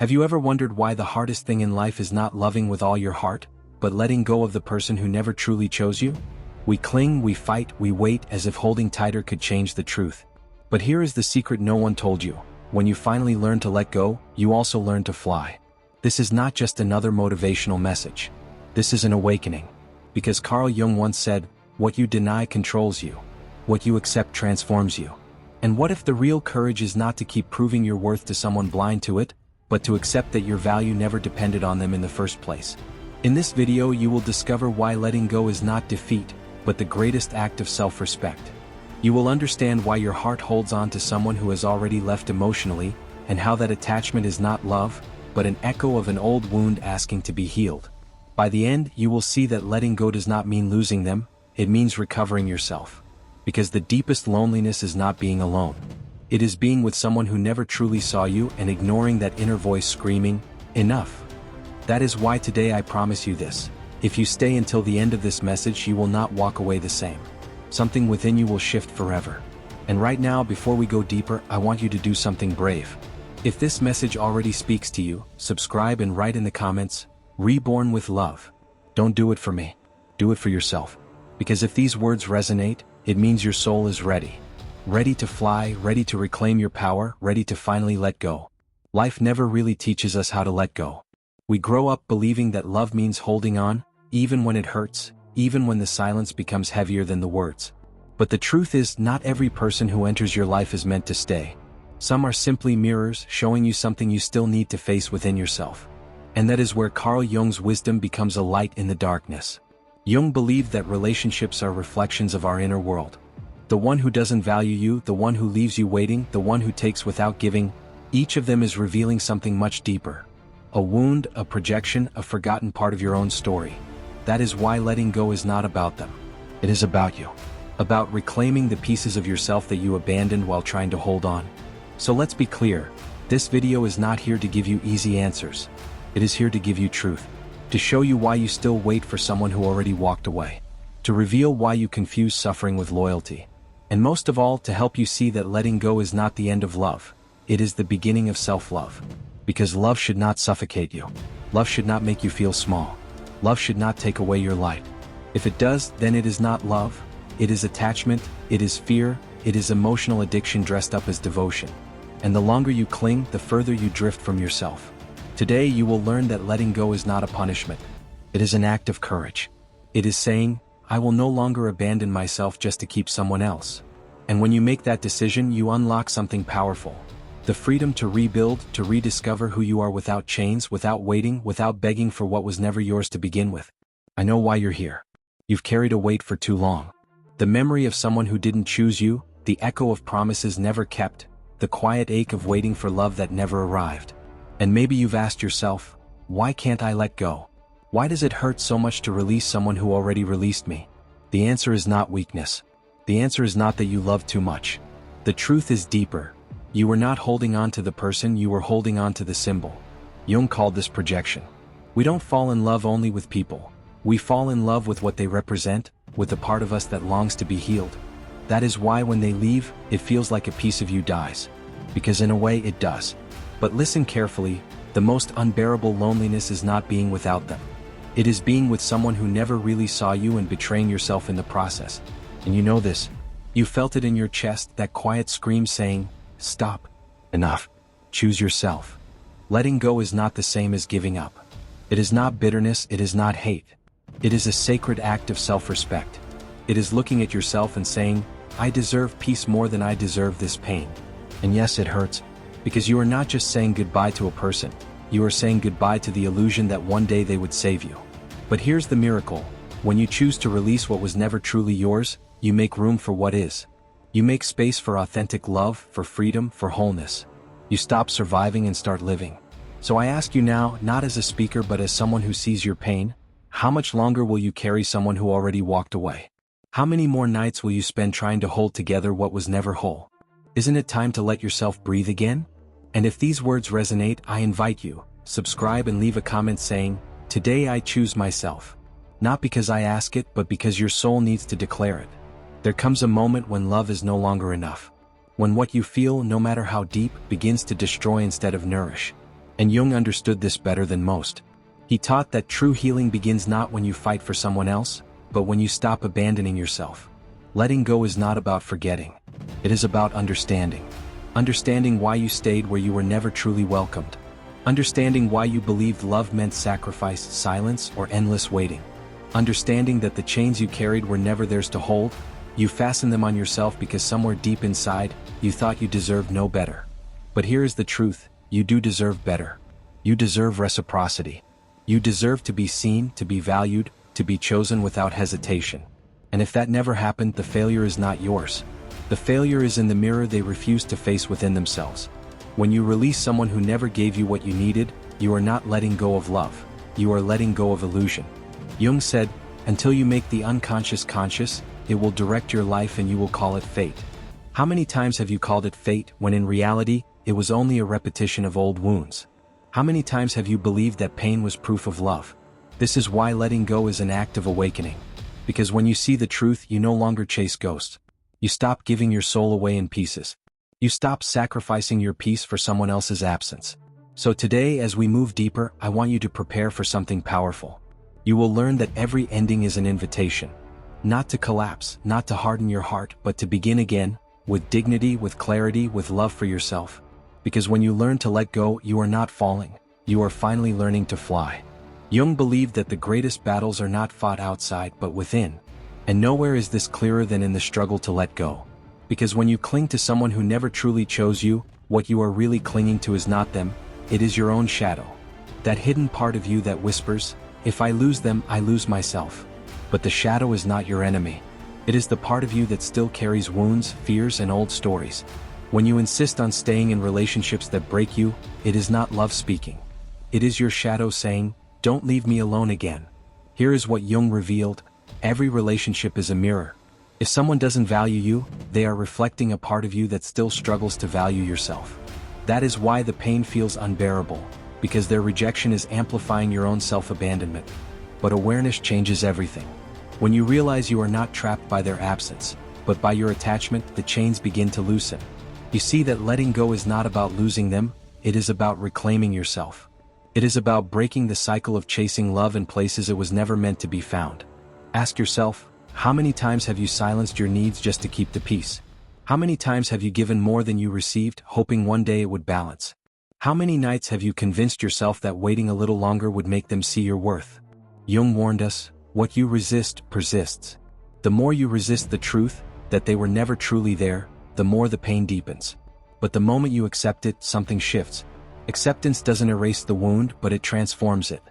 Have you ever wondered why the hardest thing in life is not loving with all your heart, but letting go of the person who never truly chose you? We cling, we fight, we wait as if holding tighter could change the truth. But here is the secret no one told you. When you finally learn to let go, you also learn to fly. This is not just another motivational message. This is an awakening. Because Carl Jung once said, "What you deny controls you. What you accept transforms you." And what if the real courage is not to keep proving your worth to someone blind to it, but to accept that your value never depended on them in the first place? In this video you will discover why letting go is not defeat, but the greatest act of self-respect. You will understand why your heart holds on to someone who has already left emotionally, and how that attachment is not love, but an echo of an old wound asking to be healed. By the end, you will see that letting go does not mean losing them, it means recovering yourself. Because the deepest loneliness is not being alone. It is being with someone who never truly saw you and ignoring that inner voice screaming, "Enough." That is why today I promise you this. If you stay until the end of this message, you will not walk away the same. Something within you will shift forever. And right now, before we go deeper, I want you to do something brave. If this message already speaks to you, subscribe and write in the comments, "Reborn with love." Don't do it for me. Do it for yourself. Because if these words resonate, it means your soul is ready. Ready to fly, ready to reclaim your power, ready to finally let go. Life never really teaches us how to let go. We grow up believing that love means holding on, even when it hurts, even when the silence becomes heavier than the words. But the truth is, not every person who enters your life is meant to stay. Some are simply mirrors, showing you something you still need to face within yourself. And that is where Carl Jung's wisdom becomes a light in the darkness. Jung believed that relationships are reflections of our inner world. The one who doesn't value you, the one who leaves you waiting, the one who takes without giving, each of them is revealing something much deeper. A wound, a projection, a forgotten part of your own story. That is why letting go is not about them. It is about you. About reclaiming the pieces of yourself that you abandoned while trying to hold on. So let's be clear, this video is not here to give you easy answers. It is here to give you truth. To show you why you still wait for someone who already walked away. To reveal why you confuse suffering with loyalty. And most of all, to help you see that letting go is not the end of love. It is the beginning of self-love. Because love should not suffocate you. Love should not make you feel small. Love should not take away your light. If it does, then it is not love. It is attachment, it is fear, it is emotional addiction dressed up as devotion. And the longer you cling, the further you drift from yourself. Today you will learn that letting go is not a punishment. It is an act of courage. It is saying, "I will no longer abandon myself just to keep someone else." And when you make that decision, you unlock something powerful. The freedom to rebuild, to rediscover who you are without chains, without waiting, without begging for what was never yours to begin with. I know why you're here. You've carried a weight for too long. The memory of someone who didn't choose you, the echo of promises never kept, the quiet ache of waiting for love that never arrived. And maybe you've asked yourself, why can't I let go? Why does it hurt so much to release someone who already released me? The answer is not weakness. The answer is not that you love too much. The truth is deeper. You were not holding on to the person, you were holding on to the symbol. Jung called this projection. We don't fall in love only with people. We fall in love with what they represent, with the part of us that longs to be healed. That is why when they leave, it feels like a piece of you dies. Because in a way it does. But listen carefully, the most unbearable loneliness is not being without them. It is being with someone who never really saw you and betraying yourself in the process. And you know this. You felt it in your chest, that quiet scream saying, "Stop. Enough. Choose yourself." Letting go is not the same as giving up. It is not bitterness, it is not hate. It is a sacred act of self-respect. It is looking at yourself and saying, "I deserve peace more than I deserve this pain." And yes, it hurts. Because you are not just saying goodbye to a person, you are saying goodbye to the illusion that one day they would save you. But here's the miracle. When you choose to release what was never truly yours, you make room for what is. You make space for authentic love, for freedom, for wholeness. You stop surviving and start living. So I ask you now, not as a speaker but as someone who sees your pain, how much longer will you carry someone who already walked away? How many more nights will you spend trying to hold together what was never whole? Isn't it time to let yourself breathe again? And if these words resonate, I invite you, subscribe and leave a comment saying, "Today I choose myself." Not because I ask it, but because your soul needs to declare it. There comes a moment when love is no longer enough. When what you feel, no matter how deep, begins to destroy instead of nourish. And Jung understood this better than most. He taught that true healing begins not when you fight for someone else, but when you stop abandoning yourself. Letting go is not about forgetting. It is about understanding. Understanding why you stayed where you were never truly welcomed. Understanding why you believed love meant sacrifice, silence, or endless waiting. Understanding that the chains you carried were never theirs to hold. You fastened them on yourself because somewhere deep inside, you thought you deserved no better. But here is the truth, you do deserve better. You deserve reciprocity. You deserve to be seen, to be valued, to be chosen without hesitation. And if that never happened, the failure is not yours. The failure is in the mirror they refuse to face within themselves. When you release someone who never gave you what you needed, you are not letting go of love. You are letting go of illusion. Jung said, until you make the unconscious conscious, it will direct your life and you will call it fate. How many times have you called it fate when in reality, it was only a repetition of old wounds? How many times have you believed that pain was proof of love? This is why letting go is an act of awakening. Because when you see the truth, you no longer chase ghosts. You stop giving your soul away in pieces. You stop sacrificing your peace for someone else's absence. So today, as we move deeper, I want you to prepare for something powerful. You will learn that every ending is an invitation. Not to collapse, not to harden your heart, but to begin again, with dignity, with clarity, with love for yourself. Because when you learn to let go, you are not falling. You are finally learning to fly. Jung believed that the greatest battles are not fought outside but within. And nowhere is this clearer than in the struggle to let go. Because when you cling to someone who never truly chose you, what you are really clinging to is not them, it is your own shadow. That hidden part of you that whispers, if I lose them, I lose myself. But the shadow is not your enemy. It is the part of you that still carries wounds, fears, and old stories. When you insist on staying in relationships that break you, it is not love speaking. It is your shadow saying, don't leave me alone again. Here is what Jung revealed, every relationship is a mirror. If someone doesn't value you, they are reflecting a part of you that still struggles to value yourself. That is why the pain feels unbearable, because their rejection is amplifying your own self-abandonment. But awareness changes everything. When you realize you are not trapped by their absence, but by your attachment, the chains begin to loosen. You see that letting go is not about losing them, it is about reclaiming yourself. It is about breaking the cycle of chasing love in places it was never meant to be found. Ask yourself, how many times have you silenced your needs just to keep the peace? How many times have you given more than you received, hoping one day it would balance? How many nights have you convinced yourself that waiting a little longer would make them see your worth? Jung warned us, what you resist, persists. The more you resist the truth, that they were never truly there, the more the pain deepens. But the moment you accept it, something shifts. Acceptance doesn't erase the wound, but it transforms it.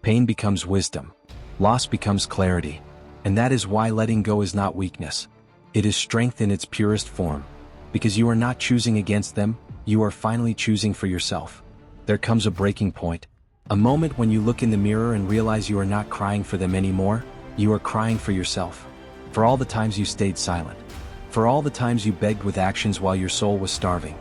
Pain becomes wisdom. Loss becomes clarity. And that is why letting go is not weakness. It is strength in its purest form. Because you are not choosing against them, you are finally choosing for yourself. There comes a breaking point. A moment when you look in the mirror and realize you are not crying for them anymore, you are crying for yourself. For all the times you stayed silent. For all the times you begged with actions while your soul was starving.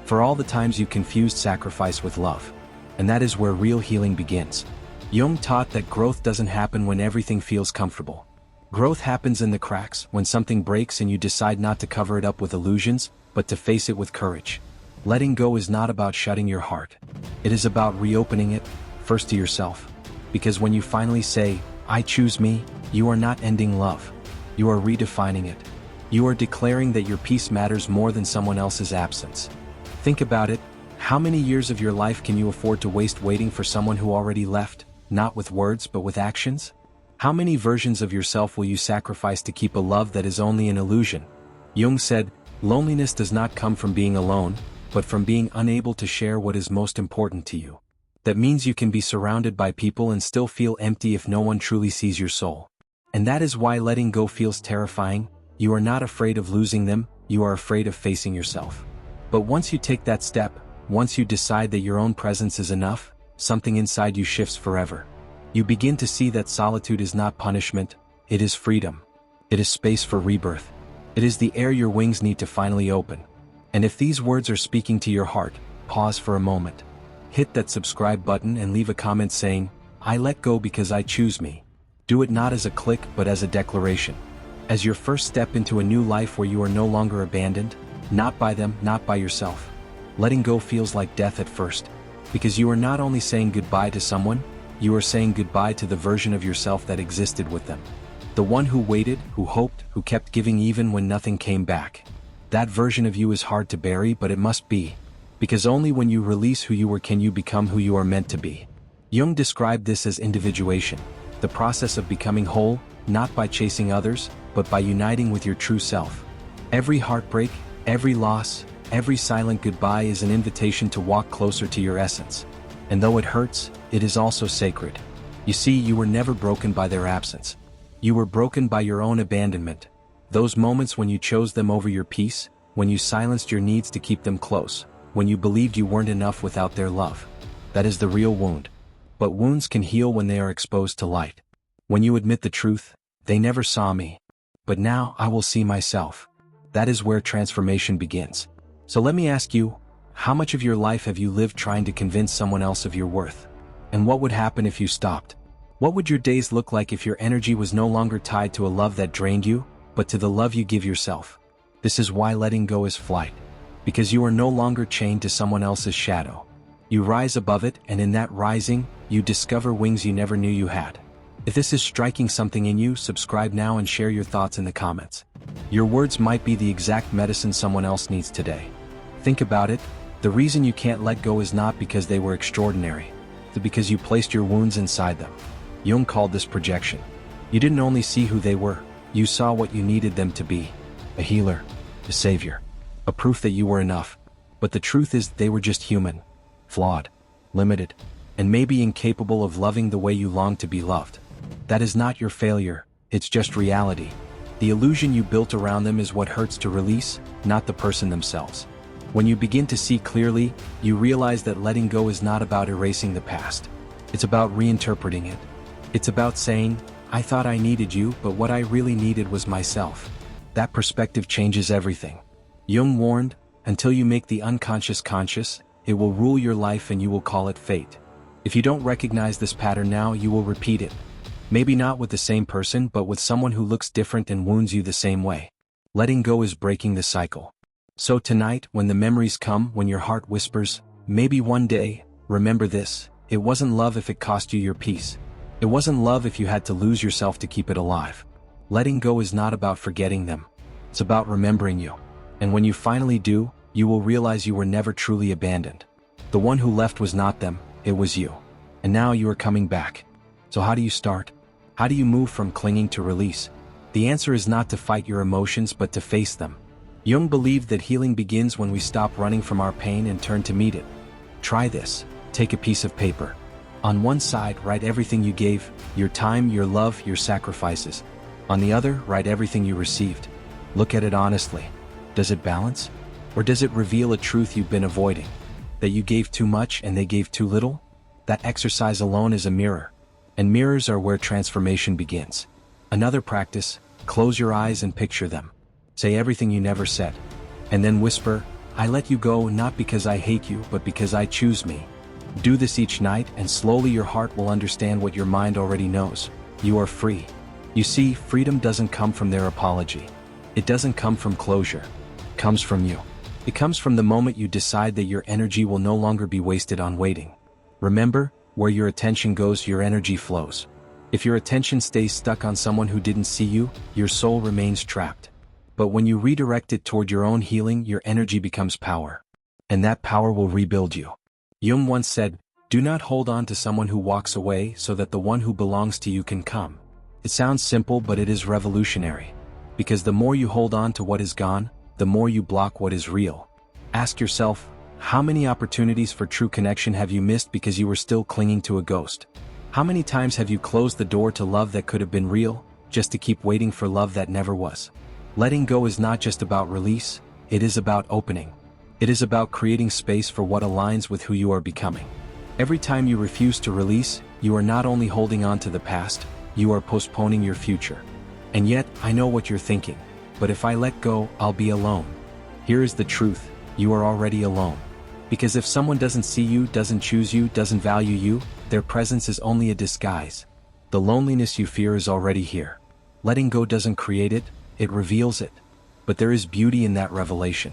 For all the times you confused sacrifice with love. And that is where real healing begins. Jung taught that growth doesn't happen when everything feels comfortable. Growth happens in the cracks, when something breaks and you decide not to cover it up with illusions, but to face it with courage. Letting go is not about shutting your heart. It is about reopening it, first to yourself. Because when you finally say, I choose me, you are not ending love. You are redefining it. You are declaring that your peace matters more than someone else's absence. Think about it, how many years of your life can you afford to waste waiting for someone who already left, not with words but with actions? How many versions of yourself will you sacrifice to keep a love that is only an illusion? Jung said, loneliness does not come from being alone, but from being unable to share what is most important to you. That means you can be surrounded by people and still feel empty if no one truly sees your soul. And that is why letting go feels terrifying. You are not afraid of losing them, you are afraid of facing yourself. But once you take that step, once you decide that your own presence is enough, something inside you shifts forever. You begin to see that solitude is not punishment, it is freedom. It is space for rebirth. It is the air your wings need to finally open. And if these words are speaking to your heart, pause for a moment. Hit that subscribe button and leave a comment saying, I let go because I choose me. Do it not as a click but as a declaration. As your first step into a new life where you are no longer abandoned, not by them, not by yourself. Letting go feels like death at first. Because you are not only saying goodbye to someone, you are saying goodbye to the version of yourself that existed with them. The one who waited, who hoped, who kept giving even when nothing came back. That version of you is hard to bury, but it must be. Because only when you release who you were can you become who you are meant to be. Jung described this as individuation, the process of becoming whole, not by chasing others, but by uniting with your true self. Every heartbreak, every loss, every silent goodbye is an invitation to walk closer to your essence. And though it hurts, it is also sacred. You see, you were never broken by their absence. You were broken by your own abandonment. Those moments when you chose them over your peace, when you silenced your needs to keep them close, when you believed you weren't enough without their love. That is the real wound. But wounds can heal when they are exposed to light. When you admit the truth, they never saw me. But now I will see myself. That is where transformation begins. So let me ask you, how much of your life have you lived trying to convince someone else of your worth? And what would happen if you stopped? What would your days look like if your energy was no longer tied to a love that drained you, but to the love you give yourself? This is why letting go is flight. Because you are no longer chained to someone else's shadow. You rise above it, and in that rising, you discover wings you never knew you had. If this is striking something in you, subscribe now and share your thoughts in the comments. Your words might be the exact medicine someone else needs today. Think about it, the reason you can't let go is not because they were extraordinary, but because you placed your wounds inside them. Jung called this projection. You didn't only see who they were, you saw what you needed them to be. A healer, a savior, a proof that you were enough. But the truth is they were just human, flawed, limited, and maybe incapable of loving the way you long to be loved. That is not your failure, it's just reality. The illusion you built around them is what hurts to release, not the person themselves. When you begin to see clearly, you realize that letting go is not about erasing the past. It's about reinterpreting it. It's about saying, I thought I needed you, but what I really needed was myself. That perspective changes everything. Jung warned, until you make the unconscious conscious, it will rule your life and you will call it fate. If you don't recognize this pattern now, you will repeat it. Maybe not with the same person, but with someone who looks different and wounds you the same way. Letting go is breaking the cycle. So tonight, when the memories come, when your heart whispers, maybe one day, remember this, it wasn't love if it cost you your peace. It wasn't love if you had to lose yourself to keep it alive. Letting go is not about forgetting them. It's about remembering you. And when you finally do, you will realize you were never truly abandoned. The one who left was not them, it was you. And now you are coming back. So how do you start? How do you move from clinging to release? The answer is not to fight your emotions but to face them. Jung believed that healing begins when we stop running from our pain and turn to meet it. Try this. Take a piece of paper. On one side, write everything you gave, your time, your love, your sacrifices. On the other, write everything you received. Look at it honestly. Does it balance? Or does it reveal a truth you've been avoiding? That you gave too much and they gave too little? That exercise alone is a mirror. And mirrors are where transformation begins. Another practice, close your eyes and picture them. Say everything you never said. And then whisper, I let you go not because I hate you but because I choose me. Do this each night and slowly your heart will understand what your mind already knows. You are free. You see, freedom doesn't come from their apology. It doesn't come from closure. It comes from you. It comes from the moment you decide that your energy will no longer be wasted on waiting. Remember, where your attention goes, your energy flows. If your attention stays stuck on someone who didn't see you, your soul remains trapped. But when you redirect it toward your own healing, your energy becomes power. And that power will rebuild you. Jung once said, do not hold on to someone who walks away so that the one who belongs to you can come. It sounds simple, but it is revolutionary. Because the more you hold on to what is gone, the more you block what is real. Ask yourself, how many opportunities for true connection have you missed because you were still clinging to a ghost? How many times have you closed the door to love that could have been real, just to keep waiting for love that never was? Letting go is not just about release, it is about opening. It is about creating space for what aligns with who you are becoming. Every time you refuse to release, you are not only holding on to the past, you are postponing your future. And yet, I know what you're thinking. But if I let go, I'll be alone. Here is the truth, you are already alone. Because if someone doesn't see you, doesn't choose you, doesn't value you, their presence is only a disguise. The loneliness you fear is already here. Letting go doesn't create it, it reveals it. But there is beauty in that revelation.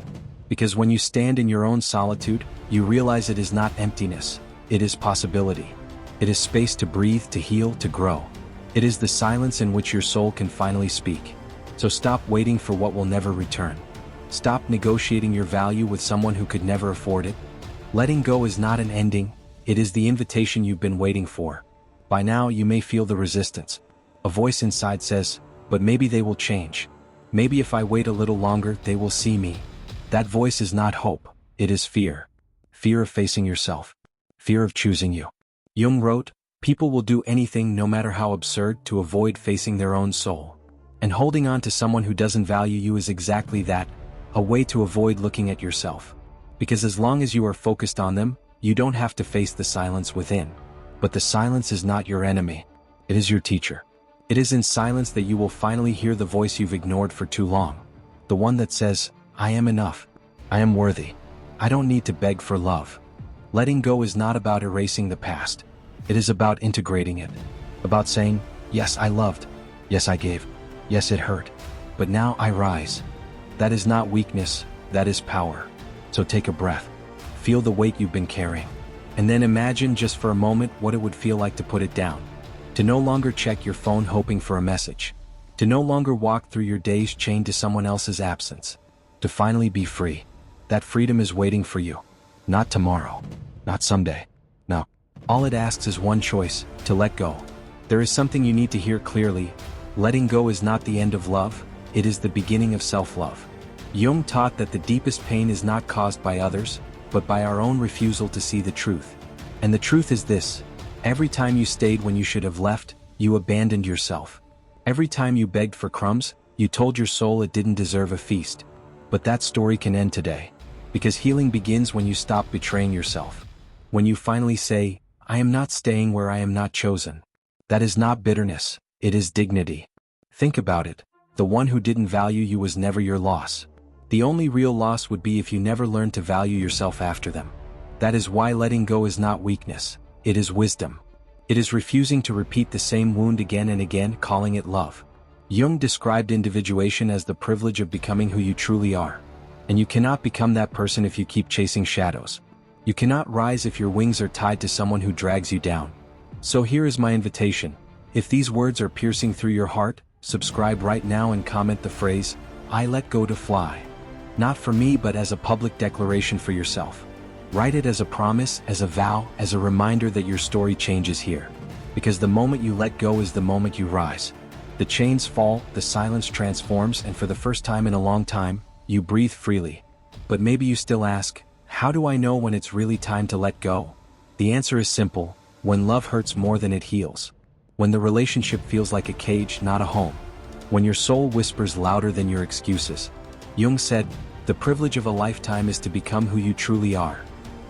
Because when you stand in your own solitude, you realize it is not emptiness, It is possibility. It is space to breathe, to heal, to grow. It is the silence in which your soul can finally speak. So stop waiting for what will never return. Stop negotiating your value with someone who could never afford it. Letting go is not an ending, it is the invitation you've been waiting for. By now you may feel the resistance. A voice inside says, but maybe they will change. Maybe if I wait a little longer, they will see me. That voice is not hope, it is fear. Fear of facing yourself. Fear of choosing you. Jung wrote, people will do anything, no matter how absurd, to avoid facing their own soul. And holding on to someone who doesn't value you is exactly that, a way to avoid looking at yourself. Because as long as you are focused on them, you don't have to face the silence within. But the silence is not your enemy. It is your teacher. It is in silence that you will finally hear the voice you've ignored for too long. The one that says, I am enough. I am worthy. I don't need to beg for love. Letting go is not about erasing the past. It is about integrating it. About saying, yes, I loved. Yes, I gave. Yes, it hurt. But now I rise. That is not weakness, that is power. So take a breath. Feel the weight you've been carrying. And then imagine just for a moment what it would feel like to put it down. To no longer check your phone hoping for a message. To no longer walk through your days chained to someone else's absence. To finally be free. That freedom is waiting for you. Not tomorrow. Not someday. No. All it asks is one choice, to let go. There is something you need to hear clearly. Letting go is not the end of love, it is the beginning of self-love. Jung taught that the deepest pain is not caused by others, but by our own refusal to see the truth. And the truth is this: every time you stayed when you should have left, you abandoned yourself. Every time you begged for crumbs, you told your soul it didn't deserve a feast. But that story can end today. Because healing begins when you stop betraying yourself. When you finally say, I am not staying where I am not chosen. That is not bitterness, it is dignity. Think about it. The one who didn't value you was never your loss. The only real loss would be if you never learned to value yourself after them. That is why letting go is not weakness, it is wisdom. It is refusing to repeat the same wound again and again, calling it love. Jung described individuation as the privilege of becoming who you truly are. And you cannot become that person if you keep chasing shadows. You cannot rise if your wings are tied to someone who drags you down. So here is my invitation. If these words are piercing through your heart, subscribe right now and comment the phrase, I let go to fly. Not for me, but as a public declaration for yourself. Write it as a promise, as a vow, as a reminder that your story changes here. Because the moment you let go is the moment you rise. The chains fall, the silence transforms, and for the first time in a long time, you breathe freely. But maybe you still ask, how do I know when it's really time to let go? The answer is simple: when love hurts more than it heals. When the relationship feels like a cage, not a home. When your soul whispers louder than your excuses. Jung said, the privilege of a lifetime is to become who you truly are.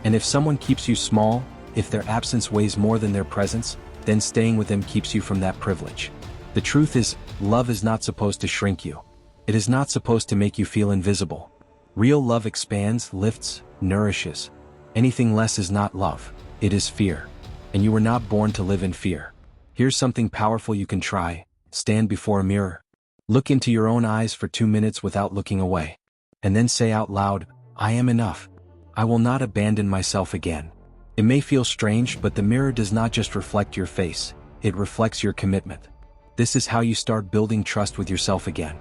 And if someone keeps you small, if their absence weighs more than their presence, then staying with them keeps you from that privilege. The truth is, love is not supposed to shrink you. It is not supposed to make you feel invisible. Real love expands, lifts, nourishes. Anything less is not love, it is fear. And you were not born to live in fear. Here's something powerful you can try: stand before a mirror. Look into your own eyes for 2 minutes without looking away. And then say out loud, I am enough. I will not abandon myself again. It may feel strange, but the mirror does not just reflect your face, it reflects your commitment. This is how you start building trust with yourself again.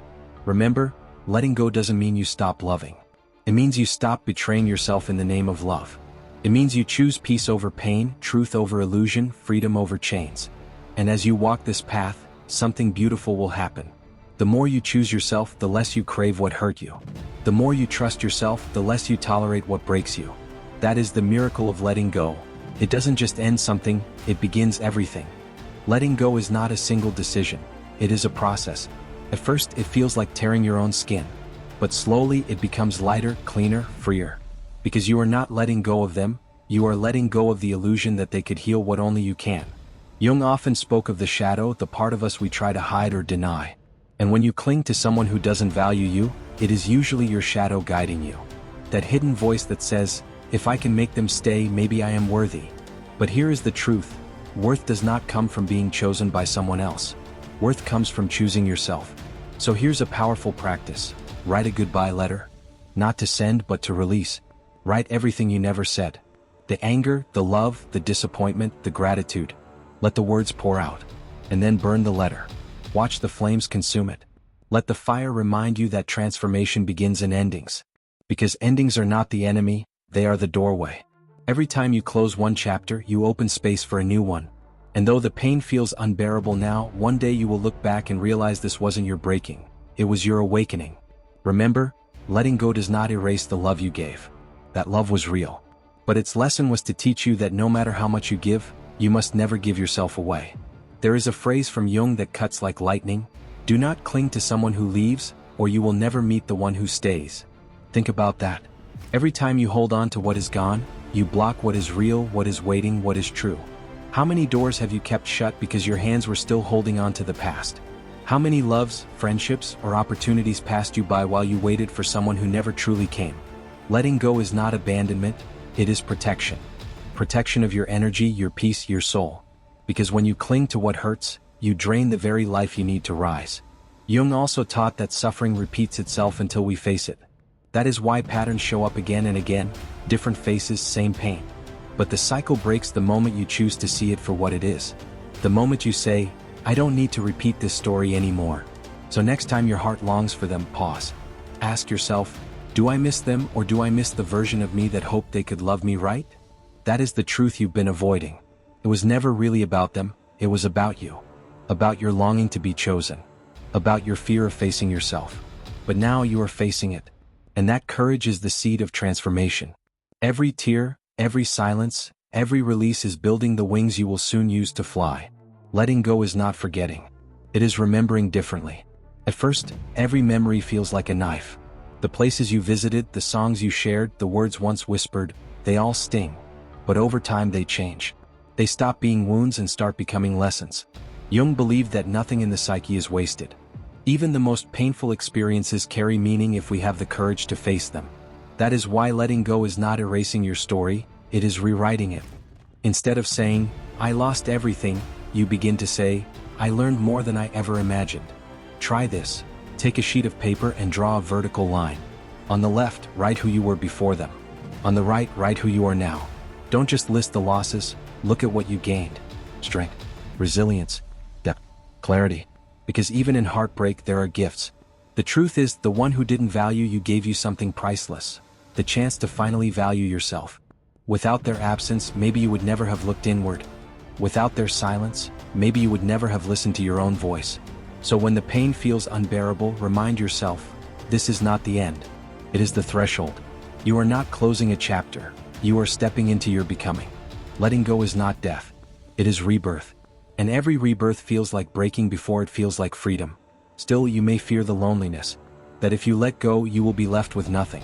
Remember, letting go doesn't mean you stop loving. It means you stop betraying yourself in the name of love. It means you choose peace over pain, truth over illusion, freedom over chains. And as you walk this path, something beautiful will happen. The more you choose yourself, the less you crave what hurt you. The more you trust yourself, the less you tolerate what breaks you. That is the miracle of letting go. It doesn't just end something, it begins everything. Letting go is not a single decision, it is a process. At first, it feels like tearing your own skin. But slowly, it becomes lighter, cleaner, freer. Because you are not letting go of them, you are letting go of the illusion that they could heal what only you can. Jung often spoke of the shadow, the part of us we try to hide or deny. And when you cling to someone who doesn't value you, it is usually your shadow guiding you. That hidden voice that says, if I can make them stay, maybe I am worthy. But here is the truth: worth does not come from being chosen by someone else. Worth comes from choosing yourself. So here's a powerful practice. Write a goodbye letter. Not to send, but to release. Write everything you never said. The anger, the love, the disappointment, the gratitude. Let the words pour out. And then burn the letter. Watch the flames consume it. Let the fire remind you that transformation begins in endings. Because endings are not the enemy, they are the doorway. Every time you close one chapter, you open space for a new one. And though the pain feels unbearable now, one day you will look back and realize this wasn't your breaking, it was your awakening. Remember, letting go does not erase the love you gave. That love was real. But its lesson was to teach you that no matter how much you give, you must never give yourself away. There is a phrase from Jung that cuts like lightning: do not cling to someone who leaves, or you will never meet the one who stays. Think about that. Every time you hold on to what is gone, you block what is real, what is waiting, what is true. How many doors have you kept shut because your hands were still holding on to the past? How many loves, friendships, or opportunities passed you by while you waited for someone who never truly came? Letting go is not abandonment, it is protection. Protection of your energy, your peace, your soul. Because when you cling to what hurts, you drain the very life you need to rise. Jung also taught that suffering repeats itself until we face it. That is why patterns show up again and again, different faces, same pain. But the cycle breaks the moment you choose to see it for what it is. The moment you say, I don't need to repeat this story anymore. So next time your heart longs for them, pause. Ask yourself, do I miss them, or do I miss the version of me that hoped they could love me right? That is the truth you've been avoiding. It was never really about them, it was about you. About your longing to be chosen. About your fear of facing yourself. But now you are facing it. And that courage is the seed of transformation. Every tear, every silence, every release is building the wings you will soon use to fly. Letting go is not forgetting. It is remembering differently. At first, every memory feels like a knife. The places you visited, the songs you shared, the words once whispered, they all sting. But over time they change. They stop being wounds and start becoming lessons. Jung believed that nothing in the psyche is wasted. Even the most painful experiences carry meaning if we have the courage to face them. That is why letting go is not erasing your story, it is rewriting it. Instead of saying, I lost everything, you begin to say, I learned more than I ever imagined. Try this. Take a sheet of paper and draw a vertical line. On the left, write who you were before them. On the right, write who you are now. Don't just list the losses, look at what you gained. Strength, resilience, depth, clarity. Because even in heartbreak there are gifts. The truth is, the one who didn't value you gave you something priceless. The chance to finally value yourself. Without their absence, maybe you would never have looked inward. Without their silence, maybe you would never have listened to your own voice. So when the pain feels unbearable, remind yourself, this is not the end. It is the threshold. You are not closing a chapter, you are stepping into your becoming. Letting go is not death. It is rebirth. And every rebirth feels like breaking before it feels like freedom. Still, you may fear the loneliness. That if you let go, you will be left with nothing.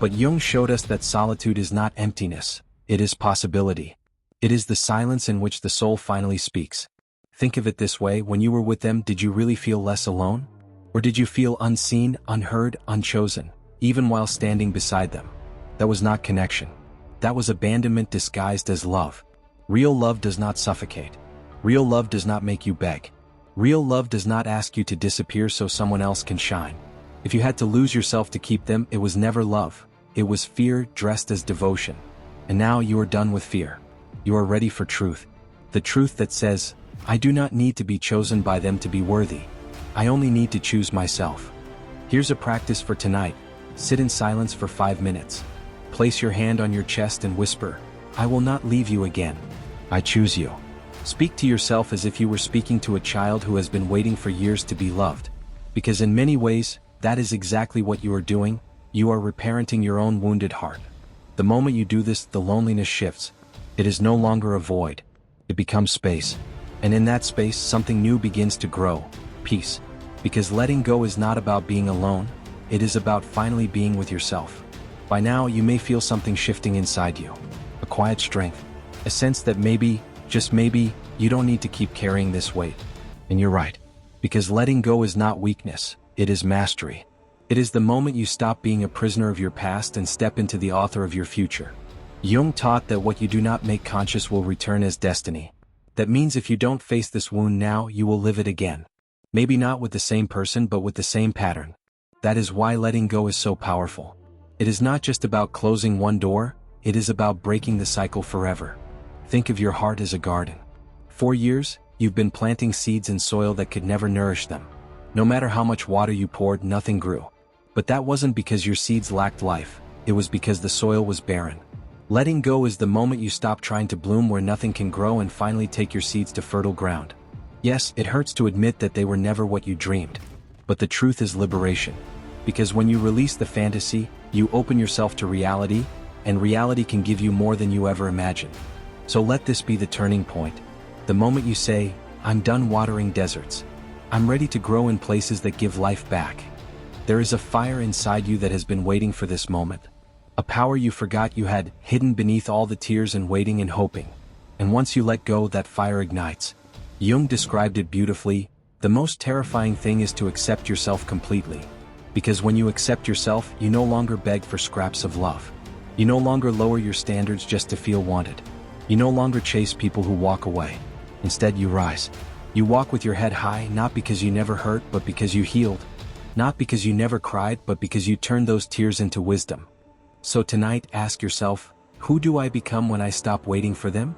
But Jung showed us that solitude is not emptiness, it is possibility. It is the silence in which the soul finally speaks. Think of it this way, when you were with them, did you really feel less alone? Or did you feel unseen, unheard, unchosen, even while standing beside them? That was not connection. That was abandonment disguised as love. Real love does not suffocate. Real love does not make you beg. Real love does not ask you to disappear so someone else can shine. If you had to lose yourself to keep them, it was never love. It was fear dressed as devotion. And now you are done with fear. You are ready for truth. The truth that says, I do not need to be chosen by them to be worthy. I only need to choose myself. Here's a practice for tonight. Sit in silence for 5 minutes. Place your hand on your chest and whisper, I will not leave you again. I choose you. Speak to yourself as if you were speaking to a child who has been waiting for years to be loved. Because in many ways, that is exactly what you are doing. You are reparenting your own wounded heart. The moment you do this, the loneliness shifts. It is no longer a void. It becomes space. And in that space, something new begins to grow. Peace. Because letting go is not about being alone. It is about finally being with yourself. By now, you may feel something shifting inside you. A quiet strength. A sense that maybe, just maybe, you don't need to keep carrying this weight. And you're right. Because letting go is not weakness. It is mastery. It is the moment you stop being a prisoner of your past and step into the author of your future. Jung taught that what you do not make conscious will return as destiny. That means if you don't face this wound now, you will live it again. Maybe not with the same person, but with the same pattern. That is why letting go is so powerful. It is not just about closing one door, it is about breaking the cycle forever. Think of your heart as a garden. For years, you've been planting seeds in soil that could never nourish them. No matter how much water you poured, nothing grew. But that wasn't because your seeds lacked life, it was because the soil was barren. Letting go is the moment you stop trying to bloom where nothing can grow and finally take your seeds to fertile ground. Yes, it hurts to admit that they were never what you dreamed. But the truth is liberation. Because when you release the fantasy, you open yourself to reality, and reality can give you more than you ever imagined. So let this be the turning point. The moment you say, I'm done watering deserts. I'm ready to grow in places that give life back. There is a fire inside you that has been waiting for this moment. A power you forgot you had, hidden beneath all the tears and waiting and hoping. And once you let go, that fire ignites. Jung described it beautifully. The most terrifying thing is to accept yourself completely. Because when you accept yourself, you no longer beg for scraps of love. You no longer lower your standards just to feel wanted. You no longer chase people who walk away. Instead, you rise. You walk with your head high, not because you never hurt, but because you healed. Not because you never cried, but because you turned those tears into wisdom. So tonight, ask yourself, who do I become when I stop waiting for them?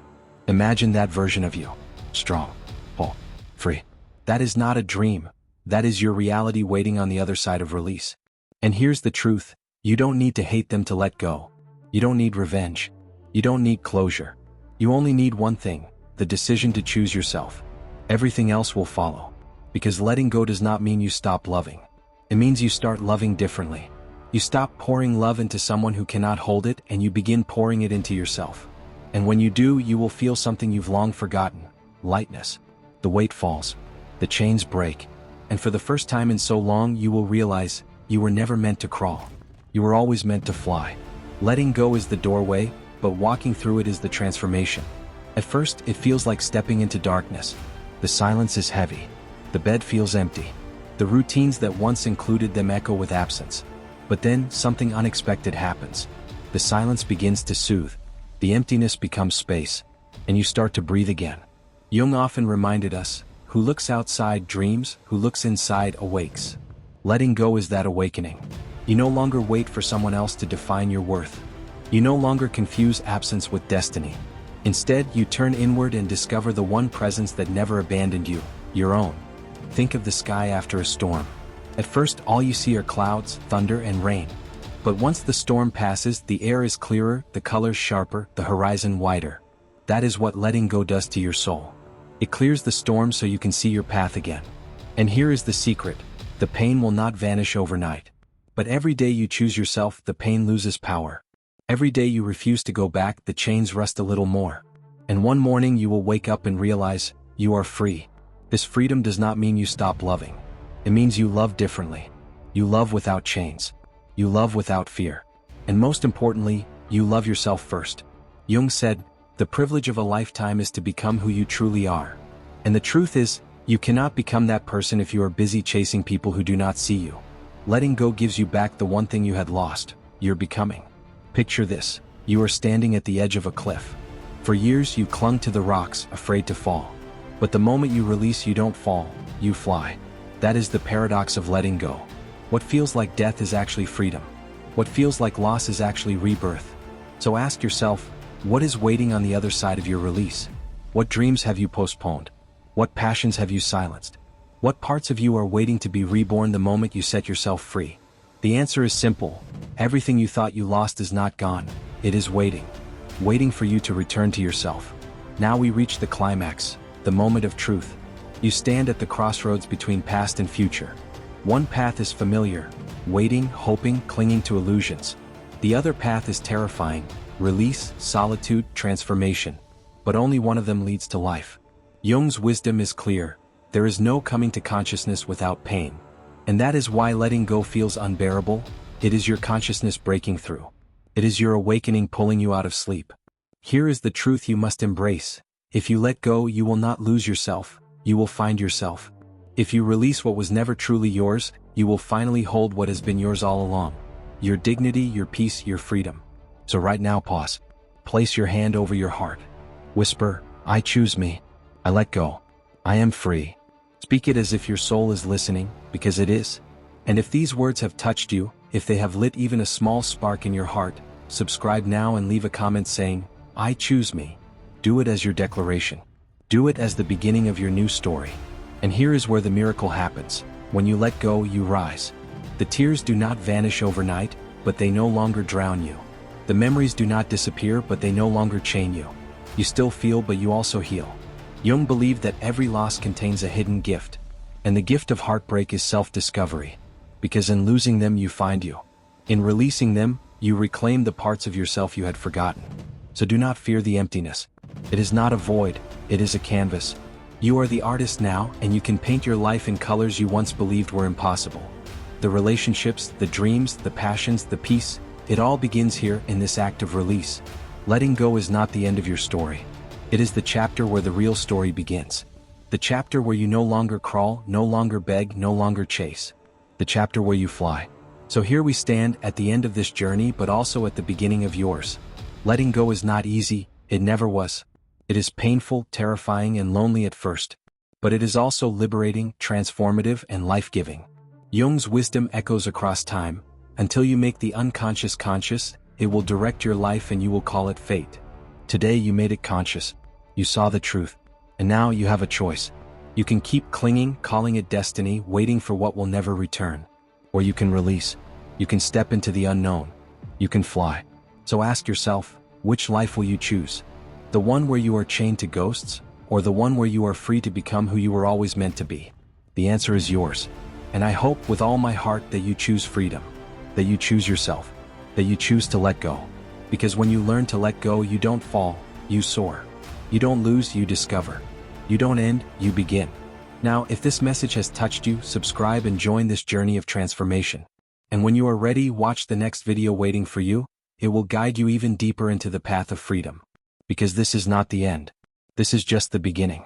Imagine that version of you. Strong, whole, free. That is not a dream. That is your reality waiting on the other side of release. And here's the truth. You don't need to hate them to let go. You don't need revenge. You don't need closure. You only need one thing, the decision to choose yourself. Everything else will follow. Because letting go does not mean you stop loving. It means you start loving differently. You stop pouring love into someone who cannot hold it, and you begin pouring it into yourself. And when you do, you will feel something you've long forgotten: lightness. The weight falls. The chains break. And for the first time in so long, you will realize you were never meant to crawl. You were always meant to fly. Letting go is the doorway, but walking through it is the transformation. At first, it feels like stepping into darkness. The silence is heavy. The bed feels empty. The routines that once included them echo with absence. But then, something unexpected happens. The silence begins to soothe. The emptiness becomes space. And you start to breathe again. Jung often reminded us, who looks outside dreams, who looks inside awakes. Letting go is that awakening. You no longer wait for someone else to define your worth. You no longer confuse absence with destiny. Instead, you turn inward and discover the one presence that never abandoned you, your own. Think of the sky after a storm. At first, all you see are clouds, thunder, and rain. But once the storm passes, the air is clearer, the colors sharper, the horizon wider. That is what letting go does to your soul. It clears the storm so you can see your path again. And here is the secret. The pain will not vanish overnight. But every day you choose yourself, the pain loses power. Every day you refuse to go back, the chains rust a little more. And one morning you will wake up and realize, you are free. This freedom does not mean you stop loving. It means you love differently. You love without chains. You love without fear. And most importantly, you love yourself first. Jung said, the privilege of a lifetime is to become who you truly are. And the truth is, you cannot become that person if you are busy chasing people who do not see you. Letting go gives you back the one thing you had lost, your becoming. Picture this. You are standing at the edge of a cliff. For years you clung to the rocks, afraid to fall. But the moment you release, you don't fall, you fly. That is the paradox of letting go. What feels like death is actually freedom. What feels like loss is actually rebirth. So ask yourself, what is waiting on the other side of your release? What dreams have you postponed? What passions have you silenced? What parts of you are waiting to be reborn the moment you set yourself free? The answer is simple. Everything you thought you lost is not gone. It is waiting. Waiting for you to return to yourself. Now we reach the climax, the moment of truth. You stand at the crossroads between past and future. One path is familiar, waiting, hoping, clinging to illusions. The other path is terrifying, release, solitude, transformation. But only one of them leads to life. Jung's wisdom is clear. There is no coming to consciousness without pain. And that is why letting go feels unbearable. It is your consciousness breaking through. It is your awakening pulling you out of sleep. Here is the truth you must embrace. If you let go, you will not lose yourself. You will find yourself. If you release what was never truly yours, you will finally hold what has been yours all along. Your dignity, your peace, your freedom. So right now, pause. Place your hand over your heart. Whisper, I choose me. I let go. I am free. Speak it as if your soul is listening, because it is. And if these words have touched you, if they have lit even a small spark in your heart, subscribe now and leave a comment saying, "I choose me." Do it as your declaration. Do it as the beginning of your new story. And here is where the miracle happens. When you let go, you rise. The tears do not vanish overnight, but they no longer drown you. The memories do not disappear, but they no longer chain you. You still feel, but you also heal. Jung believed that every loss contains a hidden gift. And the gift of heartbreak is self-discovery. Because in losing them, you find you. In releasing them, you reclaim the parts of yourself you had forgotten. So do not fear the emptiness. It is not a void, it is a canvas. You are the artist now, and you can paint your life in colors you once believed were impossible. The relationships, the dreams, the passions, the peace, it all begins here in this act of release. Letting go is not the end of your story. It is the chapter where the real story begins. The chapter where you no longer crawl, no longer beg, no longer chase. The chapter where you fly. So here we stand at the end of this journey, but also at the beginning of yours. Letting go is not easy, it never was. It is painful, terrifying, and lonely at first. But it is also liberating, transformative, and life-giving. Jung's wisdom echoes across time. Until you make the unconscious conscious, it will direct your life and you will call it fate. Today you made it conscious. You saw the truth. And now you have a choice. You can keep clinging, calling it destiny, waiting for what will never return. Or you can release. You can step into the unknown. You can fly. So ask yourself, which life will you choose? The one where you are chained to ghosts, or the one where you are free to become who you were always meant to be? The answer is yours. And I hope with all my heart that you choose freedom, that you choose yourself, that you choose to let go. Because when you learn to let go, you don't fall, you soar. You don't lose, you discover. You don't end, you begin. Now, if this message has touched you, subscribe and join this journey of transformation. And when you are ready, watch the next video waiting for you. It will guide you even deeper into the path of freedom. Because this is not the end. This is just the beginning.